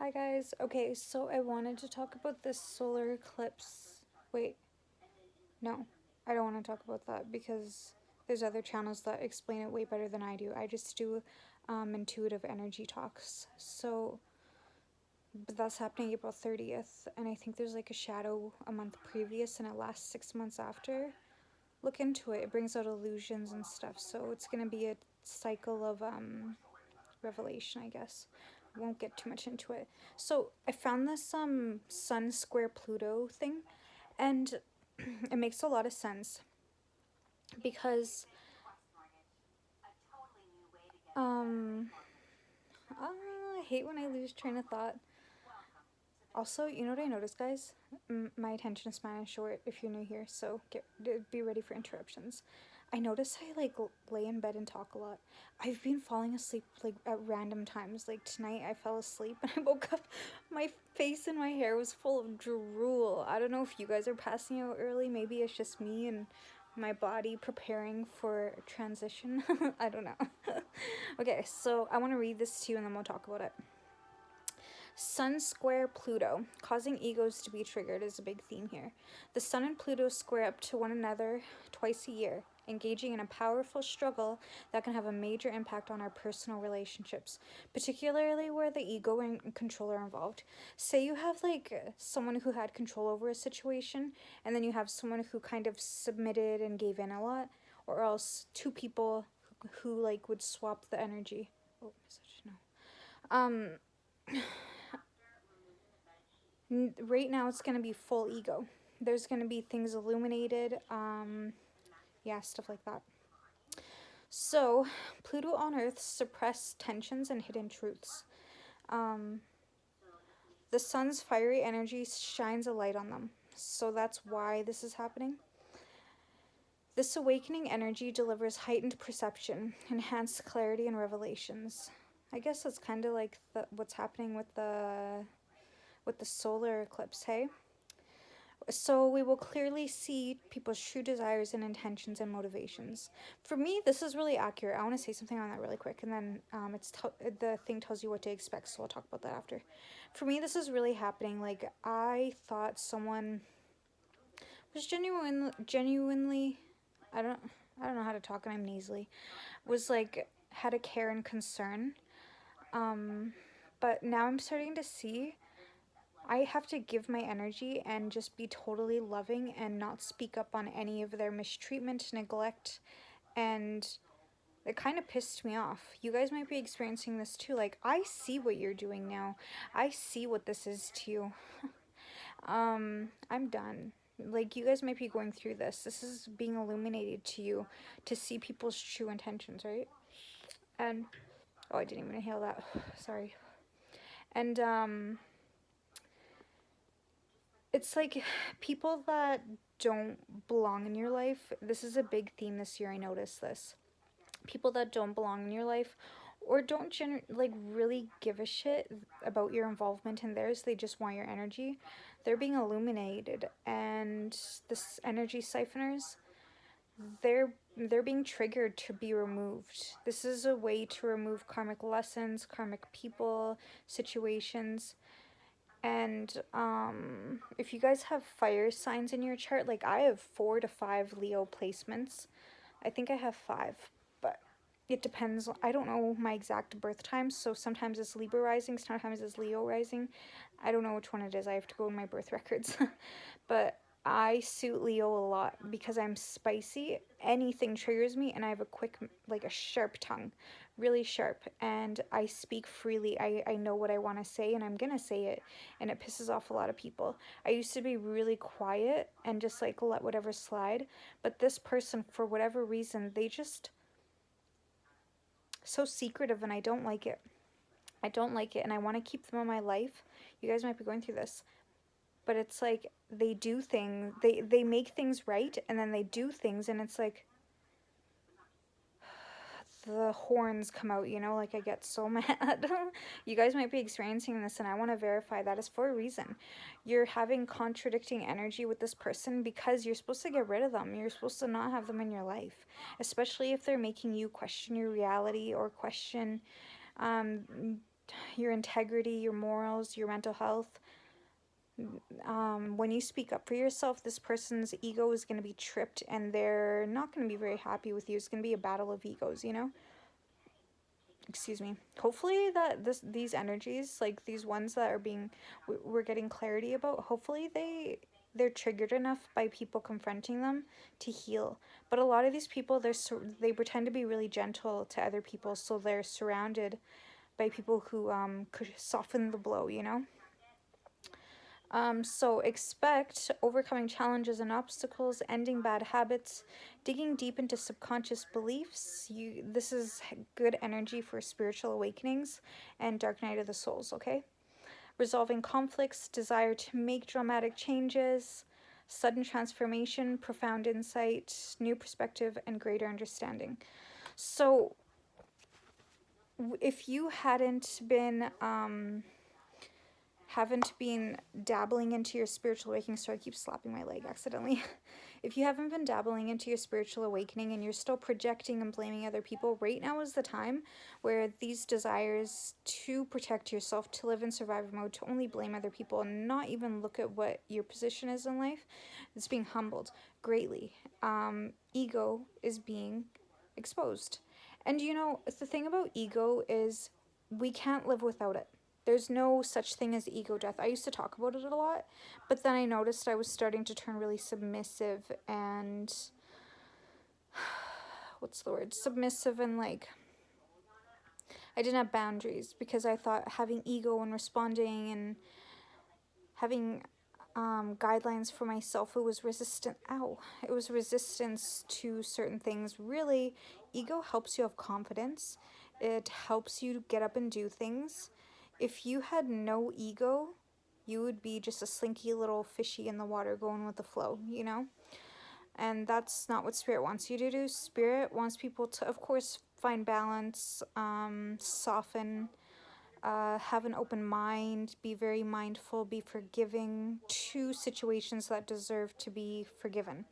Hi guys. Okay, so I wanted to talk about this solar eclipse. Wait, no, I don't want to talk about that because there's other channels that explain it way better than I do. I just do intuitive energy talks. But that's happening April 30th, and I think there's like a shadow a month previous and it lasts 6 months after. Look into it. It brings out illusions and stuff. So it's gonna be a cycle of revelation, I guess. Won't get too much into it. So I found this Sun square Pluto thing, and it makes a lot of sense because um I hate when I lose train of thought. Also, you know what I noticed, guys? My attention span is short if you're new here, so be ready for interruptions. I notice I like lay in bed and talk a lot. I've been falling asleep like at random times. Like tonight, I fell asleep and I woke up. My face and my hair was full of drool. I don't know if you guys are passing out early. Maybe it's just me and my body preparing for transition. I don't know. Okay, so I want to read this to you and then we'll talk about it. Sun square Pluto, causing egos to be triggered, is a big theme here. The Sun and Pluto square up to one another twice a year, engaging in a powerful struggle that can have a major impact on our personal relationships, particularly where the ego and control are involved. Say you have like someone who had control over a situation, and then you have someone who kind of submitted and gave in a lot, or else two people who like would swap the energy. Oh, message, no. Um, right now it's going to be full ego. There's going to be things illuminated, yeah, stuff like that. So, Pluto on Earth suppress tensions and hidden truths. Um, the sun's fiery energy shines a light on them. So that's why this is happening. This awakening energy delivers heightened perception, enhanced clarity and revelations. I guess that's kind of like what's happening with the solar eclipse, hey? So we will clearly see people's true desires and intentions and motivations. For me, this is really accurate. I want to say something on that really quick, and then the thing tells you what to expect, so I'll talk about that after. For me, this is really happening. Like, I thought someone was genuinely, I don't, I don't know how to talk, and I'm nasally, was like, had a care and concern. But now I'm starting to see I have to give my energy and just be totally loving and not speak up on any of their mistreatment, neglect, and it kind of pissed me off. You guys might be experiencing this too. Like, I see what you're doing now. I see what this is to you. I'm done. Like, you guys might be going through this. This is being illuminated to you to see people's true intentions, right? And, oh, I didn't even inhale that. Sorry. And, it's like people that don't belong in your life. This is a big theme this year. I noticed this. People that don't belong in your life or don't like really give a shit about your involvement in theirs. They just want your energy. They're being illuminated, and this energy siphoners, they're being triggered to be removed. This is a way to remove karmic lessons, karmic people, situations. And if you guys have fire signs in your chart, like I have 4 to 5 Leo placements. I think I have 5, but it depends. I don't know my exact birth time, so sometimes it's Libra rising, sometimes it's Leo rising. I don't know which one it is. I have to go in my birth records. But I suit Leo a lot because I'm spicy. Anything triggers me, and I have a quick, like a sharp tongue, really sharp, and I speak freely. I know what I want to say, and I'm gonna say it, and it pisses off a lot of people. I used to be really quiet and just like let whatever slide, but this person, for whatever reason, they just so secretive, and I don't like it. I don't like it, and I want to keep them in my life. You guys might be going through this, but it's like they do things, they make things right, and then they do things, and it's like the horns come out, you know, like I get so mad. You guys might be experiencing this, and I want to verify that is for a reason. You're having contradicting energy with this person because you're supposed to get rid of them. You're supposed to not have them in your life, especially if they're making you question your reality or question your integrity, your morals, your mental health. When you speak up for yourself, this person's ego is going to be tripped and they're not going to be very happy with you. It's going to be a battle of egos, you know? Excuse me. Hopefully that these energies, like these ones that are being we're getting clarity about, hopefully they're triggered enough by people confronting them to heal. But a lot of these people, they pretend to be really gentle to other people, so they're surrounded by people who could soften the blow, you know? So expect overcoming challenges and obstacles, ending bad habits, digging deep into subconscious beliefs. This is good energy for spiritual awakenings and dark night of the souls, okay? Resolving conflicts, desire to make dramatic changes, sudden transformation, profound insight, new perspective, and greater understanding. So if you haven't been dabbling into your spiritual awakening. Sorry, I keep slapping my leg accidentally. If you haven't been dabbling into your spiritual awakening and you're still projecting and blaming other people, right now is the time where these desires to protect yourself, to live in survivor mode, to only blame other people and not even look at what your position is in life, it's being humbled greatly. Ego is being exposed. And you know, the thing about ego is we can't live without it. There's no such thing as ego death. I used to talk about it a lot, but then I noticed I was starting to turn really submissive and what's the word? Submissive, and like I didn't have boundaries because I thought having ego and responding and having guidelines for myself, it was resistant. Ow. It was resistance to certain things. Really, ego helps you have confidence. It helps you get up and do things. If you had no ego, you would be just a slinky little fishy in the water going with the flow, you know? And that's not what Spirit wants you to do. Spirit wants people to, of course, find balance, soften, have an open mind, be very mindful, be forgiving to situations that deserve to be forgiven.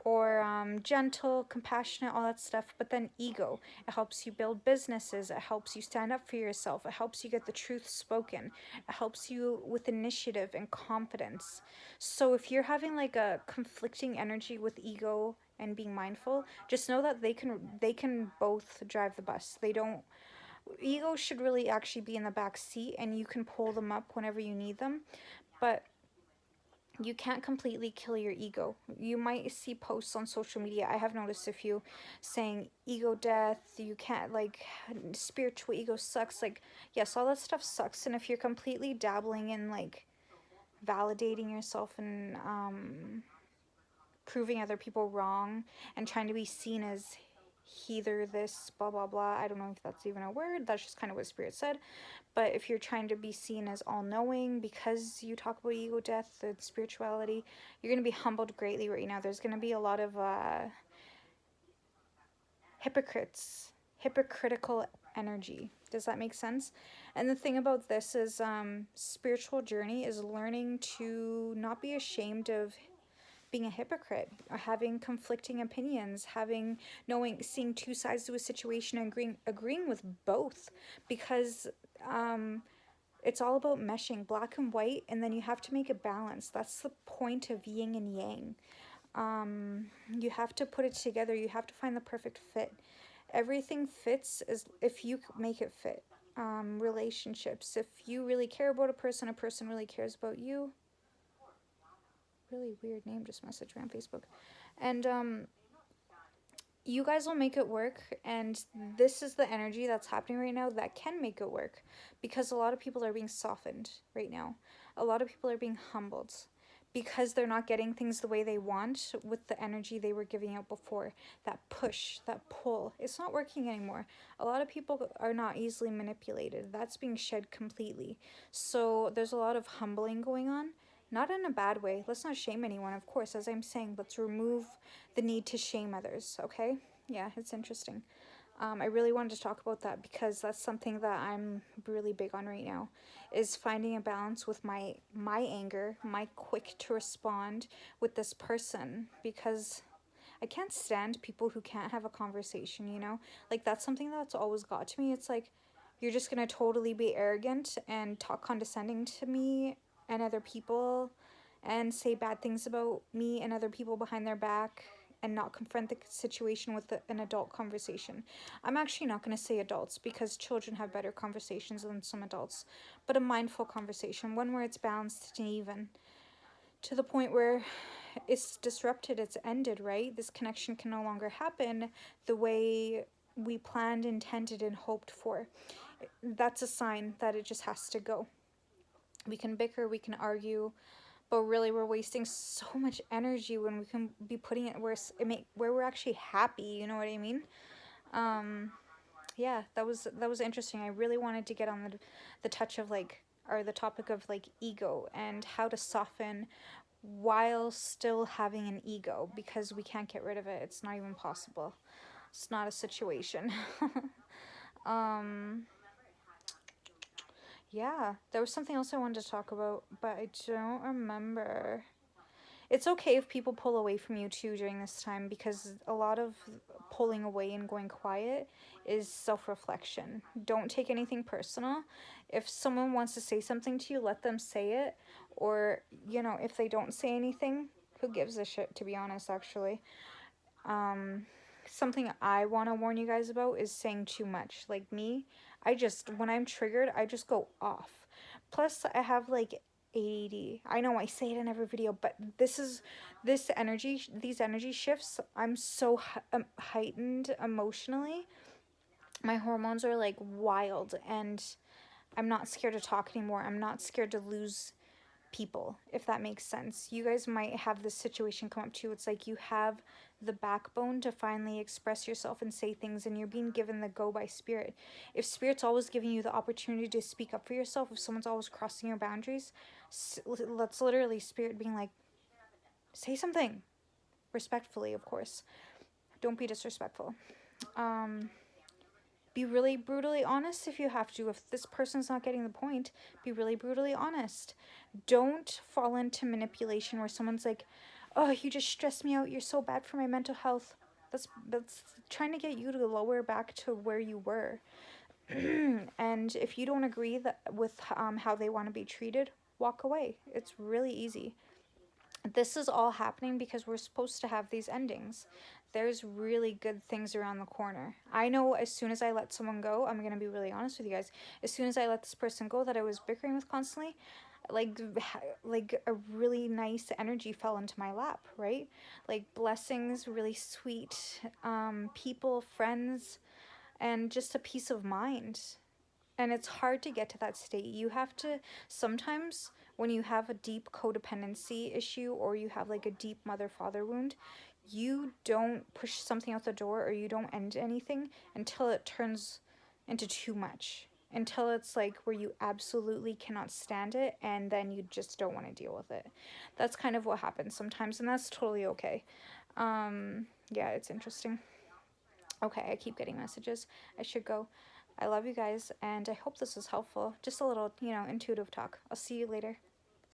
Or gentle, compassionate, all that stuff. But then ego, it helps you build businesses, it helps you stand up for yourself, it helps you get the truth spoken, it helps you with initiative and confidence. So if you're having like a conflicting energy with ego and being mindful, just know that they can both drive the bus. They don't ego should really actually be in the back seat and you can pull them up whenever you need them, but you can't completely kill your ego. You might see posts on social media, I have noticed a few, saying ego death, you can't, like, spiritual ego sucks. Like, yes, all that stuff sucks, and if you're completely dabbling in like validating yourself and proving other people wrong and trying to be seen as heather this blah blah blah, I don't know if that's even a word, that's just kind of what Spirit said. But if you're trying to be seen as all-knowing because you talk about ego death and spirituality, you're going to be humbled greatly right now. There's going to be a lot of hypocritical energy. Does that make sense? And the thing about this is spiritual journey is learning to not be ashamed of being a hypocrite, or having conflicting opinions, seeing two sides to a situation and agreeing with both, because it's all about meshing black and white, and then you have to make a balance. That's the point of yin and yang. You have to put it together. You have to find the perfect fit. Everything fits as if you make it fit. Relationships, if you really care about a person really cares about you. Really weird name just messaged me on Facebook. And you guys will make it work, and this is the energy that's happening right now that can make it work, because a lot of people are being softened right now. A lot of people are being humbled because they're not getting things the way they want with the energy they were giving out before. That push, that pull, it's not working anymore. A lot of people are not easily manipulated. That's being shed completely. So there's a lot of humbling going on. Not in a bad way. Let's not shame anyone, of course. As I'm saying, let's remove the need to shame others, okay? Yeah, it's interesting. I really wanted to talk about that because that's something that I'm really big on right now, is finding a balance with my anger, my quick to respond with this person, because I can't stand people who can't have a conversation, you know? Like, that's something that's always got to me. It's like, You're just gonna totally be arrogant and talk condescending to me and other people and say bad things about me and other people behind their back and not confront the situation with an adult conversation. I'm actually not going to say adults because children have better conversations than some adults, but a mindful conversation, one where it's balanced and even to the point where it's disrupted, it's ended, right? This connection can no longer happen the way we planned, intended, and hoped for. That's a sign that it just has to go. We can bicker, we can argue, but really we're wasting so much energy when we can be putting it where we're actually happy, you know what I mean? Um yeah, that was interesting. I really wanted to get on the touch of like, or the topic of like ego and how to soften while still having an ego, because we can't get rid of it. It's not even possible. It's not a situation. um yeah, there was something else I wanted to talk about, but I don't remember. It's okay if people pull away from you too during this time, because a lot of pulling away and going quiet is self-reflection. Don't take anything personal. If someone wants to say something to you, let them say it. Or, if they don't say anything, who gives a shit, to be honest, actually. Um, Something I want to warn you guys about is saying too much. Like me, when I'm triggered, I just go off. Plus, I have like ADD. I know I say it in every video, but these energy shifts, I'm so heightened emotionally. My hormones are like wild, and I'm not scared to talk anymore. I'm not scared to lose people, if that makes sense. You guys might have this situation come up too. It's like you have the backbone to finally express yourself and say things, and you're being given the go by spirit. If spirit's always giving you the opportunity to speak up for yourself, if someone's always crossing your boundaries, that's literally spirit being like, say something. Respectfully, of course. Don't be disrespectful. Um, be really brutally honest if you have to. If this person's not getting the point, be really brutally honest. Don't fall into manipulation where someone's like, "Oh, you just stressed me out. You're so bad for my mental health." That's trying to get you to lower back to where you were. And if you don't agree with how they want to be treated, walk away. It's really easy. This is all happening because we're supposed to have these endings. There's really good things around the corner. I know as soon as I let someone go, I'm going to be really honest with you guys. As soon as I let this person go that I was bickering with constantly, like like a really nice energy fell into my lap, right? Like blessings, really sweet people, friends, and just a peace of mind. And it's hard to get to that state. You have to sometimes, when you have a deep codependency issue or you have like a deep mother father wound, you don't push something out the door or you don't end anything until it turns into too much. Until it's like where you absolutely cannot stand it and then you just don't want to deal with it. That's kind of what happens sometimes, and that's totally okay. Yeah, it's interesting. Okay, I keep getting messages. I should go. I love you guys, and I hope this was helpful. Just a little, intuitive talk. I'll see you later.